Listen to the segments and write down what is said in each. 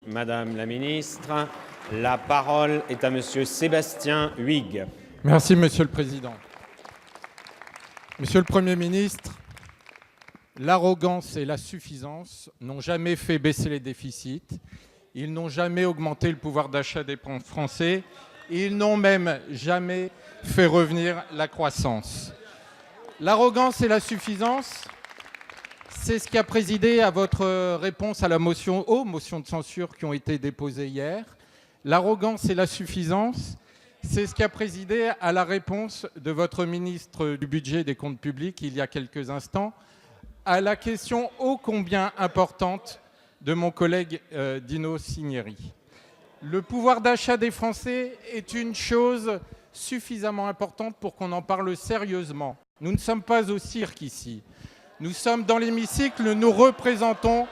Madame la ministre. La parole est à Monsieur Sébastien Huyghe. Merci, Monsieur le Président. Monsieur le Premier ministre, l'arrogance et la suffisance n'ont jamais fait baisser les déficits. Ils n'ont jamais augmenté le pouvoir d'achat des Français. Ils n'ont même jamais fait revenir la croissance. L'arrogance et la suffisance, c'est ce qui a présidé à votre réponse à la motion, aux motions de censure qui ont été déposées hier. L'arrogance et la suffisance, c'est ce qui a présidé à la réponse de votre ministre du Budget et des Comptes publics il y a quelques instants à la question ô combien importante de mon collègue Dino Cinieri. Le pouvoir d'achat des Français est une chose suffisamment importante pour qu'on en parle sérieusement. Nous ne sommes pas au cirque ici. Nous sommes dans l'hémicycle, nous représentons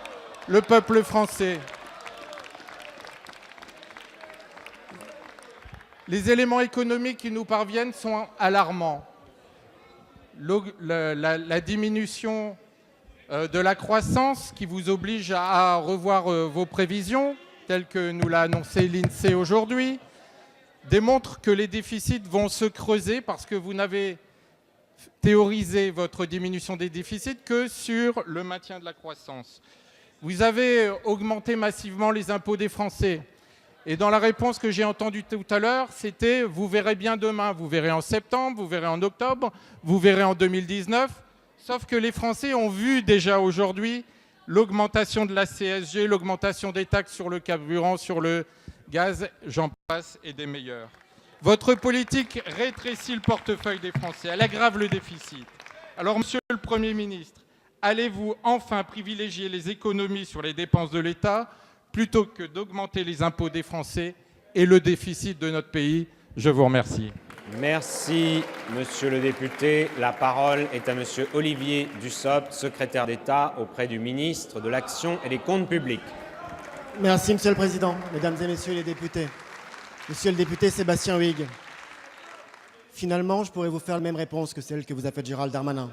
le peuple français. Les éléments économiques qui nous parviennent sont alarmants. La diminution de la croissance qui vous oblige à revoir vos prévisions, telles que nous l'a annoncé l'INSEE aujourd'hui, démontre que les déficits vont se creuser parce que vous n'avez théorisé votre diminution des déficits que sur le maintien de la croissance. Vous avez augmenté massivement les impôts des Français. Et dans la réponse que j'ai entendue tout à l'heure, c'était « vous verrez bien demain, vous verrez en septembre, vous verrez en octobre, vous verrez en 2019 ». Sauf que les Français ont vu déjà aujourd'hui l'augmentation de la CSG, l'augmentation des taxes sur le carburant, sur le gaz, j'en passe, et des meilleurs. Votre politique rétrécit le portefeuille des Français, elle aggrave le déficit. Alors, Monsieur le Premier ministre, allez-vous enfin privilégier les économies sur les dépenses de l'État plutôt que d'augmenter les impôts des Français et le déficit de notre pays? Je vous remercie. Merci, Monsieur le député. La parole est à Monsieur Olivier Dussopt, secrétaire d'État auprès du ministre de l'Action et des Comptes publics. Merci, Monsieur le Président, Mesdames et Messieurs les députés. Monsieur le député Sébastien Huyghe, finalement, je pourrais vous faire la même réponse que celle que vous a faite Gérald Darmanin.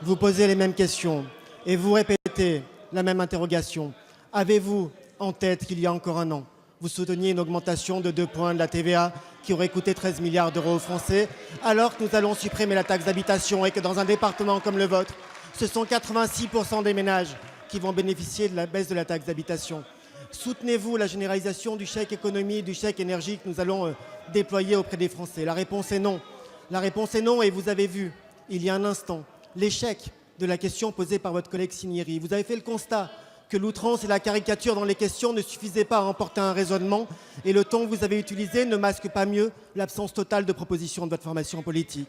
Vous posez les mêmes questions et vous répétez la même interrogation. Avez-vous en tête qu'il y a encore un an, vous souteniez une augmentation de 2 points de la TVA qui aurait coûté 13 milliards d'euros aux Français, alors que nous allons supprimer la taxe d'habitation et que dans un département comme le vôtre, ce sont 86% des ménages qui vont bénéficier de la baisse de la taxe d'habitation. Soutenez-vous la généralisation du chèque économie, du chèque énergie que nous allons déployer auprès des Français? La réponse est non. La réponse est non et vous avez vu, il y a un instant, l'échec de la question posée par votre collègue Cinieri. Vous avez fait le constat que l'outrance et la caricature dans les questions ne suffisaient pas à emporter un raisonnement et le ton que vous avez utilisé ne masque pas mieux l'absence totale de propositions de votre formation politique.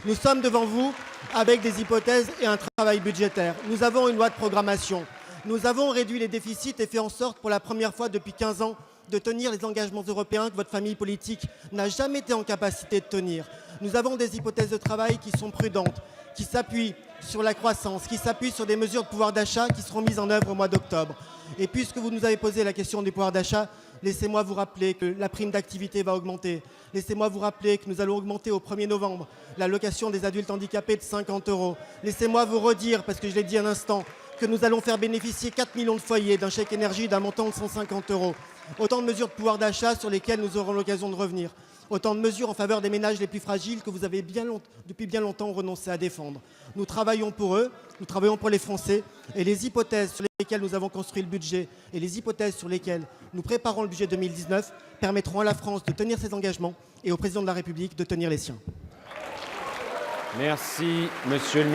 Nous sommes devant vous avec des hypothèses et un travail budgétaire. Nous avons une loi de programmation. Nous avons réduit les déficits et fait en sorte pour la première fois depuis 15 ans de tenir les engagements européens que votre famille politique n'a jamais été en capacité de tenir. Nous avons des hypothèses de travail qui sont prudentes, qui s'appuient sur la croissance, qui s'appuient sur des mesures de pouvoir d'achat qui seront mises en œuvre au mois d'octobre. Et puisque vous nous avez posé la question du pouvoir d'achat, laissez-moi vous rappeler que la prime d'activité va augmenter. Laissez-moi vous rappeler que nous allons augmenter au 1er novembre l'allocation des adultes handicapés de 50 €. Laissez-moi vous redire, parce que je l'ai dit un instant, que nous allons faire bénéficier 4 millions de foyers d'un chèque énergie d'un montant de 150 €. Autant de mesures de pouvoir d'achat sur lesquelles nous aurons l'occasion de revenir. Autant de mesures en faveur des ménages les plus fragiles que vous avez depuis bien longtemps renoncé à défendre. Nous travaillons pour eux, nous travaillons pour les Français et les hypothèses sur lesquelles nous avons construit le budget et les hypothèses sur lesquelles nous préparons le budget 2019 permettront à la France de tenir ses engagements et au Président de la République de tenir les siens. Merci, Monsieur le ministre.